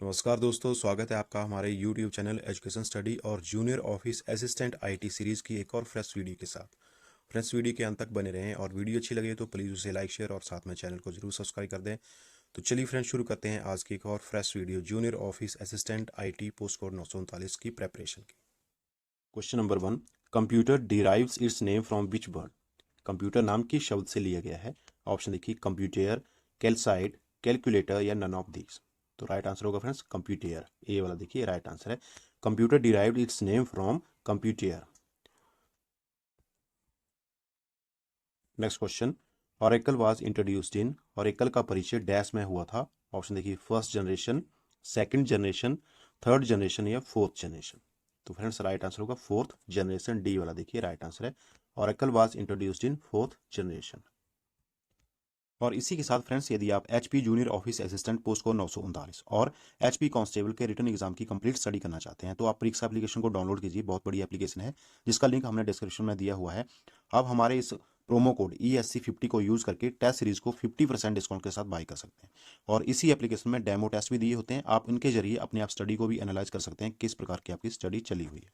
नमस्कार दोस्तों, स्वागत है आपका हमारे YouTube चैनल एजुकेशन स्टडी और junior office assistant IT series की एक और फ्रेश वीडियो के साथ। फ्रेंड्स, वीडियो के अंत तक बने रहें और वीडियो अच्छी लगे तो प्लीज़ उसे लाइक शेयर और साथ में चैनल को जरूर सब्सक्राइब कर दें। तो चलिए फ्रेंड्स, शुरू करते हैं आज की एक और fresh video junior office assistant I post code 939 की प्रेपरेशन की। Question number 1, computer derives it's name from which word? Computer नाम किस शब्द से लिया गया है? ऑप्शन देखिए, कंप्यूटर, कैलसाइट, कैलकुलेटर या नन ऑफ दीज। तो राइट आंसर होगा फ्रेंड्स कंप्यूटर, ए वाला देखिए राइट आंसर है। Computer derived it's name from computer. Next question, oracle was introduced in, oracle का परिचय डैश में हुआ था? ऑप्शन देखिए, first generation, second generation, third generation या फोर्थ जनरेशन। तो फ्रेंड्स राइट आंसर होगा फोर्थ जनरेशन, डी वाला देखिए राइट आंसर है। Oracle was introduced in fourth generation. और इसी के साथ फ्रेंड्स, यदि आप HP junior office assistant post को 939 और एचपी कांस्टेबल के रिटर्न एग्जाम की कंप्लीट स्टडी करना चाहते हैं तो आप परीक्षा एप्लीकेशन को डाउनलोड कीजिए। बहुत बड़ी एप्लीकेशन है जिसका लिंक हमने डिस्क्रिप्शन में दिया हुआ है। आप हमारे इस प्रोमो कोड ESC50 को यूज करके टेस्ट सीरीज को 50% डिस्काउंट के साथ बाय कर सकते हैं। और इसी एप्लीकेशन में डेमो टेस्ट भी दिए होते हैं, आप इनके जरिए अपने आप स्टडी को भी एनालाइज कर सकते हैं किस प्रकार की आपकी स्टडी चली हुई है।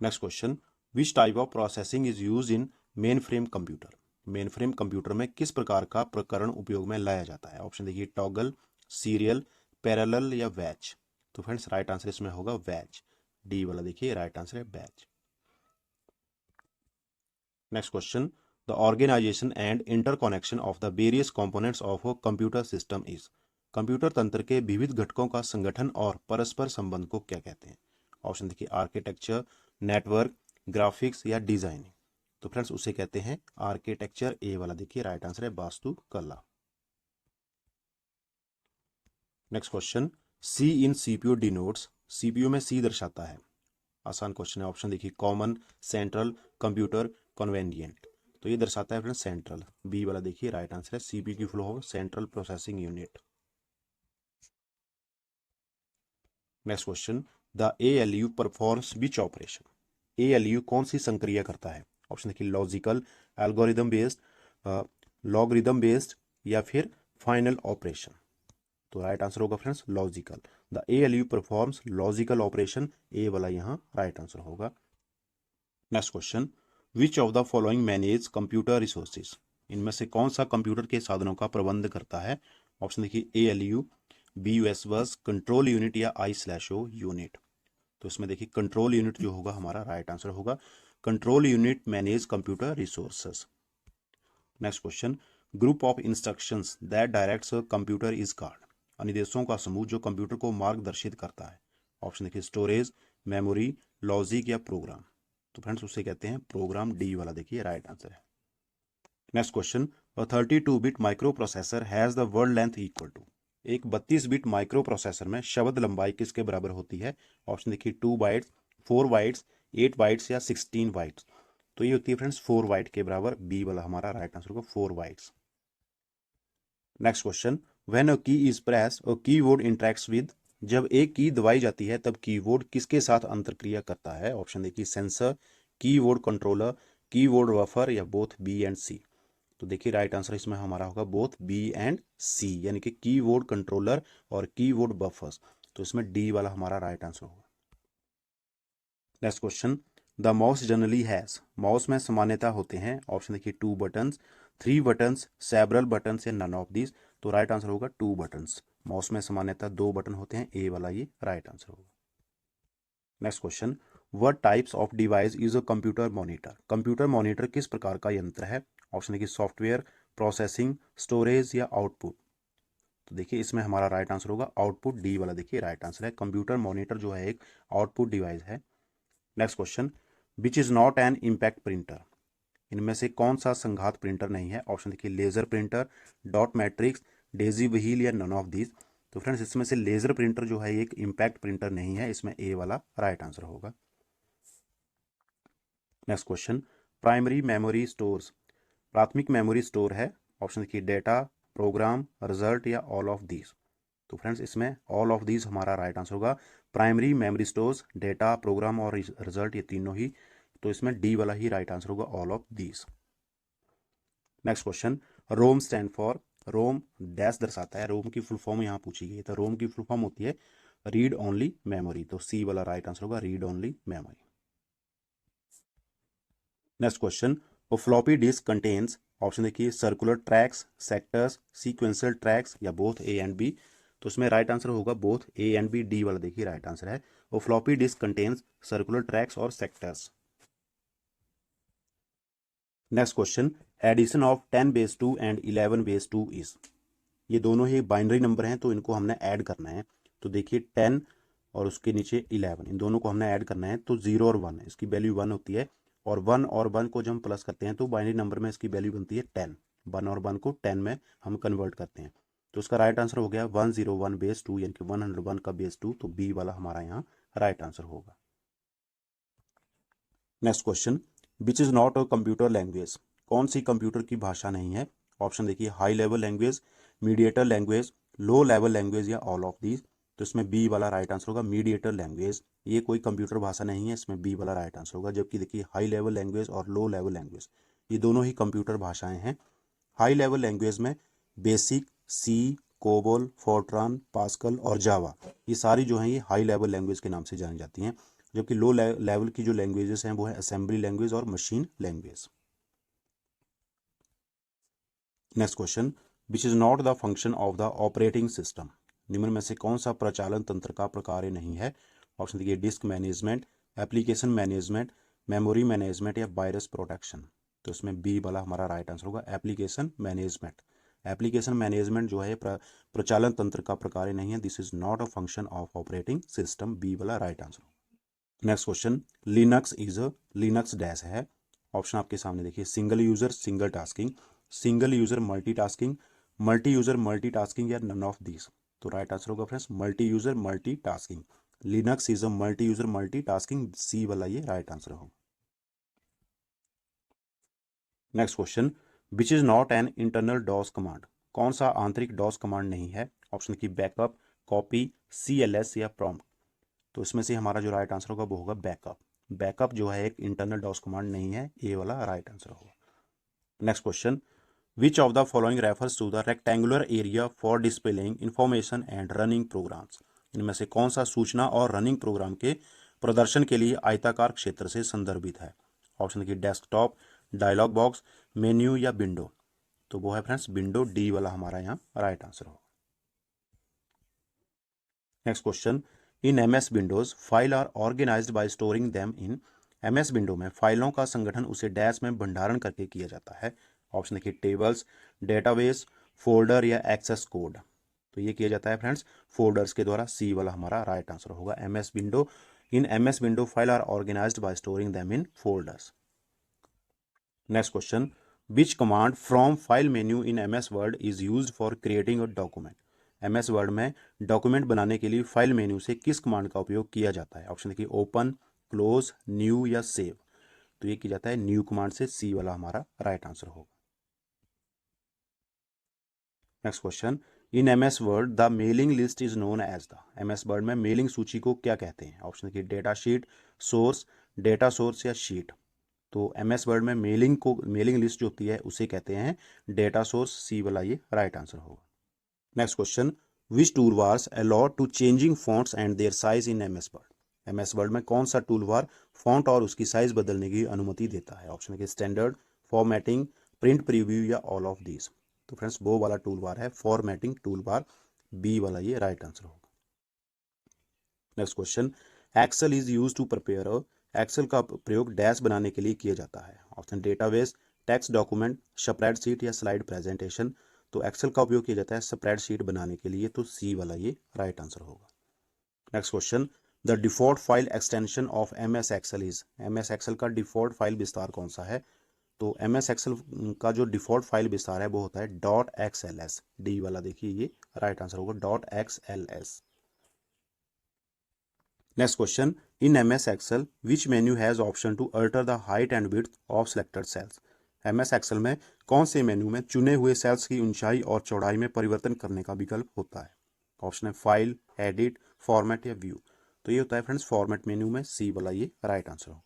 Next question, which type of processing is use in main frame computer? Main frame computer में किस प्रकार का प्रकरण उपयोग में लाया जाता है? ऑप्शन देखिए, टॉगल, सीरियल, पैरेलल या बैच। तो फ्रेंड्स राइट आंसर इसमें होगा बैच, डी वाला देखिए राइट आंसर है batch. Next question, the organization and interconnection of the various components of a computer system is? Computer तंत्र के विविध घटकों का संगठन और परस्पर संबंध को क्या कहते हैं? ऑप्शन देखिए, आर्किटेक्चर, नेटवर्क, ग्राफिक्स या डिजाइनिंग। तो फ्रेंड्स उसे कहते हैं आर्किटेक्चर, ए वाला देखिए राइट आंसर है वास्तुकला। Next question, C in CPU denotes, CPU में सी दर्शाता है? आसान क्वेश्चन है। ऑप्शन देखिए, कॉमन, सेंट्रल, कंप्यूटर, कन्वेनिएंट। तो ये दर्शाता है फ्रेंड्स सेंट्रल, बी वाला देखिए राइट आंसर है। सीपीयू की फुल होगा central processing unit. Next question, the ALU performs which operation? ALU कौन सी संक्रिया करता है? ऑप्शन देखिए, logical, algorithm based, logarithm based या फिर फाइनल ऑपरेशन। तो राइट आंसर होगा friends logical. The ALU performs logical operation, A वाला यहाँ राइट आंसर होगा। Next question, which of the following manage computer resources? इनमें से कौन सा कंप्यूटर के साधनों का प्रबंध करता है? ऑप्शन देखिए, ALU, BUS बस, कंट्रोल यूनिट या I/O यूनिट। तो इसमें देखिए कंट्रोल यूनिट जो होगा हमारा राइट आंसर होगा। Control unit manage computer resources. Next question, group of instructions that directs a computer is called? अनुदेशों का समूह जो कंप्यूटर को मार्गदर्शित करता है। ऑप्शन देखिए, स्टोरेज, मेमोरी, लॉजिक या प्रोग्राम। तो फ्रेंड्स उसे कहते हैं प्रोग्राम, डी वाला देखिए राइट आंसर है। Next question, a 32 bit micro processor has the word length equal to? एक 32 बिट माइक्रो प्रोसेसर में शब्द लंबाई किसके बराबर होती है? ऑप्शन देखिए, 2 बाइट्स, 4 बाइट्स, 8 बाइट्स या 16 बाइट्स। तो ये होती है फ्रेंड्स 4 बाइट के बराबर, बी वाला हमारा राइट आंसर होगा 4 bytes. Next question, when a key is press a keyboard interacts with? जब एक की दबाई जाती है तब कीबोर्ड किसके साथ अंतरक्रिया करता है? ऑप्शन देखिए, sensor, keyboard controller, keyboard buffer या बोथ बी एंड सी। तो देखिए राइट आंसर इसमें हमारा होगा बोथ बी एंड सी, यानी कि कीबोर्ड कंट्रोलर और कीबोर्ड बफर्स। तो इसमें डी वाला हमारा राइट आंसर होगा। Next question, the mouse generally has? Mouse में सामान्यता होते हैं। ऑप्शन देखिए, 2 बटन्स, 3 बटन्स, सेवरल बटन्स या नन ऑफ दीज। तो राइट आंसर होगा 2 बटन्स। माउस में सामान्यता 2 बटन होते हैं, ए वाला ये राइट आंसर होगा। Next question, what types of device is a computer monitor? Computer monitor किस प्रकार का यंत्र है? ऑप्शन देखिए, सॉफ्टवेयर, प्रोसेसिंग, स्टोरेज या आउटपुट। तो देखिए इसमें हमारा राइट आंसर होगा आउटपुट, डी वाला देखिए राइट आंसर है। कंप्यूटर मॉनिटर जो है एक आउटपुट डिवाइस है। Next question, which is not an impact printer? इनमें से कौन सा संघात प्रिंटर नहीं है? ऑप्शन देखिए, laser printer, dot matrix, daisy wheel या नन ऑफ दीज। तो फ्रेंड्स इसमें से लेजर प्रिंटर जो है एक इम्पैक्ट प्रिंटर नहीं है, इसमें ए वाला राइट आंसर होगा। Next question, primary memory stores, प्राथमिक मेमोरी स्टोर है। ऑप्शन देखिए, डेटा, प्रोग्राम, रिजल्ट या ऑल ऑफ दीज। तो फ्रेंड्स इसमें ऑल ऑफ दीज हमारा राइट आंसर होगा। Primary memory stores, data, program और रिजल्ट ये तीनों ही। तो इसमें डी वाला ही राइट आंसर होगा all of these. Next question, ROM stand for? ROM dash दर्शाता है, रोम की फुल फॉर्म यहाँ पूछी गई है, तो रोम की फुल फॉर्म होती है रीड ओनली मेमोरी, तो सी वाला राइट आंसर होगा read only memory. Next question, वो फ्लॉपी डिस्क कंटेन्स, ऑप्शन देखिए circular tracks, sectors, sequential tracks या बोथ ए एंड बी, तो इसमें राइट आंसर होगा both A and B, D वाला देखिए राइट आंसर है। वो floppy disk contains circular tracks और sectors. Next question, addition of 10 base 2 and 11 base 2 is, ये दोनों ही बाइनरी नंबर हैं तो इनको हमने ऐड करना है, तो देखिए 10 और उसके नीचे 11, इन दोनों को हमने ऐड करना है, तो 0 और 1, इसकी वैल्यू 1 होती है, और 1 और 1 को जब हम प्लस करते हैं तो बाइनरी नंबर में इसकी वैल्यू बनती है 10, 1 और 1 को 10 में हम कन्वर्ट करते हैं, तो उसका राइट आंसर हो गया 101 बेस 2, यानी कि 101 का बेस 2, तो बी वाला हमारा यहाँ राइट आंसर होगा। Next question, which is not a computer language, कौन सी कंप्यूटर की भाषा नहीं है, ऑप्शन देखिए high level language, mediator language, low level language या ऑल ऑफ दीज, तो इसमें बी वाला राइट आंसर होगा मीडिएटर लैंग्वेज, ये कोई कंप्यूटर भाषा नहीं है, इसमें बी वाला राइट आंसर होगा। जबकि देखिए हाई लेवल लैंग्वेज और लो लेवल लैंग्वेज ये दोनों ही कंप्यूटर भाषाएं हैं। हाई लेवल लैंग्वेज में बेसिक, सी, कोबोल, फोर्ट्रान, पास्कल और जावा, ये सारी जो हैं ये हाई लेवल लैंग्वेज के नाम से जानी जाती हैं। जबकि लो लेवल की जो लैंग्वेजेस हैं वो है असेंबली लैंग्वेज और machine language. Next question, which is not the function of the operating system, निम्न में से कौन सा प्रचालन तंत्र का प्रकार नहीं है, ऑप्शन देखिए disk management, application management, memory management या वायरस प्रोटेक्शन, तो इसमें बी वाला हमारा राइट आंसर होगा एप्लीकेशन मैनेजमेंट। एप्लीकेशन मैनेजमेंट जो है प्रचालन तंत्र का प्रकार नहीं है, this is not a function of operating system, B वाला right answer. Next question, Linux is a, Linux dash है, ऑप्शन आपके सामने देखिए single user single tasking, single user multitasking, multi user multitasking या नन ऑफ दीज, तो right answer होगा friends multi user multitasking, Linux is a multi user multitasking, C वाला ये right answer होगा। Next question, which is not an internal DOS command, कौन सा आंतरिक DOS command नहीं है, ऑप्शन की बैकअप, कॉपी, CLS या प्रॉम्प्ट, तो इसमें से हमारा जो राइट आंसर होगा वो होगा बैकअप, बैकअप जो है एक इंटरनल डॉस कमांड नहीं है, ए वाला राइट आंसर होगा। Next question, which of the following refers to the rectangular area for displaying information and running programs, इनमें से कौन सा सूचना और रनिंग प्रोग्राम के प्रदर्शन के लिए आयताकार क्षेत्र से संदर्भित है, ऑप्शन देखिए डेस्कटॉप, डायलॉग बॉक्स, मेन्यू या विंडो, तो वो है फ्रेंड्स विंडो, डी वाला हमारा यहाँ राइट आंसर होगा। Next question, in MS Windows file are organised by storing them in, MS Window में फाइलों का संगठन उसे डैश में भंडारण करके किया जाता है, ऑप्शन देखिए टेबल्स, डेटाबेस, फोल्डर या एक्सेस कोड, तो ये किया जाता है फ्रेंड्स फोल्डर्स के द्वारा, सी वाला हमारा राइट आंसर होगा MS Window, in MS Window file are organised by storing them in folders. Next question, which command from file menu in MS Word is used for creating a document, MS Word में document बनाने के लिए file menu से किस command का उपयोग किया जाता है, ऑप्शन देखिए ओपन, क्लोज, न्यू या सेव, तो ये किया जाता है न्यू कमांड से, सी वाला हमारा राइट आंसर होगा। Next question, in MS Word the mailing list is known as the, MS Word में मेलिंग सूची को क्या कहते हैं, ऑप्शन देखिए data sheet, source, data source या शीट, तो MS वर्ड में मेलिंग लिस्ट जो होती है उसे कहते हैं डेटा सोर्स, सी वाला ये राइट आंसर होगा। Next question, which tool bars allot to changing fonts and their size in MS Word, MS Word में कौन सा टूल बार फॉन्ट और उसकी साइज बदलने की अनुमति देता है, ऑप्शन है स्टैंडर्ड, फॉर्मेटिंग, प्रिंट प्रीव्यू या ऑल ऑफ दीज, तो फ्रेंड्स वो वाला टूल बार है फॉर्मेटिंग टूल बार, बी वाला ये राइट आंसर होगा। Next question, Excel is use to prepare, Excel का प्रयोग डैश बनाने के लिए किया जाता है, option database, text document, spreadsheet या स्लाइड प्रेजेंटेशन, तो एक्सेल का उपयोग किया जाता है स्प्रेडशीट बनाने के लिए, तो सी वाला ये राइट आंसर होगा। Next question, the default file extension of MS Excel is, MS Excel का डिफॉल्ट फाइल विस्तार कौन सा है, तो MS एक्सेल का जो डिफॉल्ट फाइल विस्तार है वो होता है .xls, डी वाला देखिए ये राइट आंसर होगा .xls। Next question, in MS Excel which menu has option to alter the height and width of selected cells, MS Excel में कौन से मेन्यू में चुने हुए सेल्स की ऊंचाई और चौड़ाई में परिवर्तन करने का विकल्प होता है, ऑप्शन है फाइल, एडिट, फॉर्मेट या व्यू, तो ये होता है फ्रेंड्स फॉर्मेट मेन्यू में, सी वाला ये राइट आंसर हो।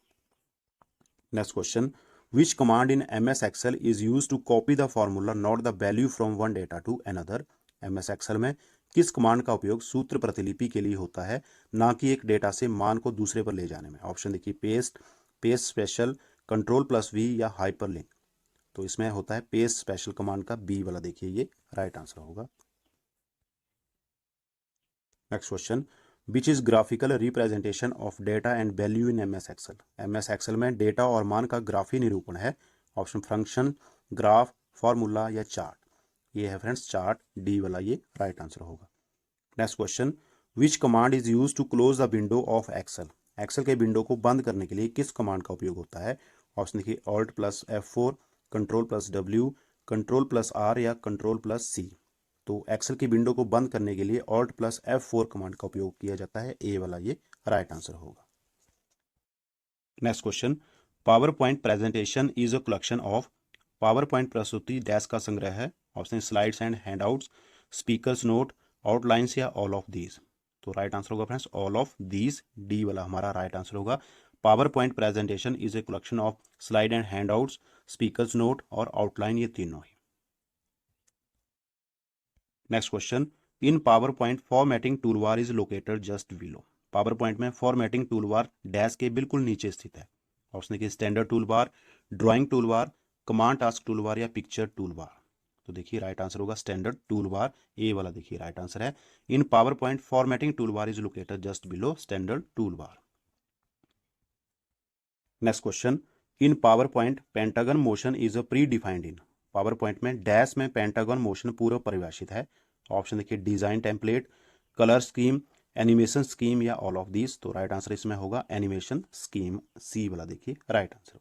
Next question, which command in MS Excel is use to copy the formula not the value from one data to another. MS Excel में किस कमांड का उपयोग सूत्र प्रतिलिपि के लिए होता है, ना कि एक डेटा से मान को दूसरे पर ले जाने में। ऑप्शन देखिए पेस्ट, पेस्ट स्पेशल, कंट्रोल+V या हाइपरलिंक। तो इसमें होता है पेस्ट स्पेशल कमांड का बी वाला, देखिए ये राइट आंसर होगा। Next question, which is graphical representation of data and value in MS Excel. MS Excel में डेटा और मान का ग्राफी निरूपण है। ऑप्शन फंक्शन, ग्राफ, फॉर्मूला या चार्ट। ये है फ्रेंड्स चार्ट, डी वाला ये राइट आंसर होगा। Next question, which command is use to close the window of Excel. Excel के विंडो को बंद करने के लिए किस कमांड का उपयोग होता है। ऑप्शन देखिए Alt+F4, Control+W, Control+R या Control+C। तो एक्सेल की विंडो को बंद करने के लिए Alt+F4 कमांड का उपयोग किया जाता है, ए वाला ये राइट आंसर होगा। Next question, power point presentation is a collection of. Power point प्रस्तुति डैश का संग्रह है। Option slides and handouts, speakers note, outlines या ऑल ऑफ दीज। तो राइट आंसर होगा friends all of these, D वाला हमारा राइट आंसर होगा। Power point presentation is a collection of slide and handouts, speakers note और outline, ये तीनों ही। Next question, in PowerPoint formatting toolbar is located just below. PowerPoint में formatting toolbar dash के बिल्कुल नीचे स्थित है। ऑप्शन देखिए standard toolbar, drawing toolbar, command task toolbar या पिक्चर टूलबार। तो देखिए राइट आंसर होगा स्टैंडर्ड टूलबार, ए वाला देखिए राइट आंसर है। In PowerPoint formatting toolbar is located just below standard toolbar. Next question, in PowerPoint pentagon motion is a predefined in. PowerPoint में dash में pentagon motion पूर्व परिभाषित है। Option देखिए design template, colour scheme, animation scheme या all of these. तो right answer इसमें होगा एनिमेशन स्कीम, सी वाला देखिए राइट आंसर।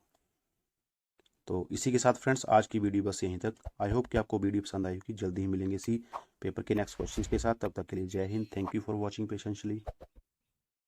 तो इसी के साथ फ्रेंड्स आज की वीडियो बस यहीं तक। आई होप कि आपको वीडियो पसंद आई होगी। जल्दी ही मिलेंगे इसी पेपर के नेक्स्ट क्वेश्चन के साथ। तब तक के लिए Jai Hind. Thank you for watching पेशेंशली।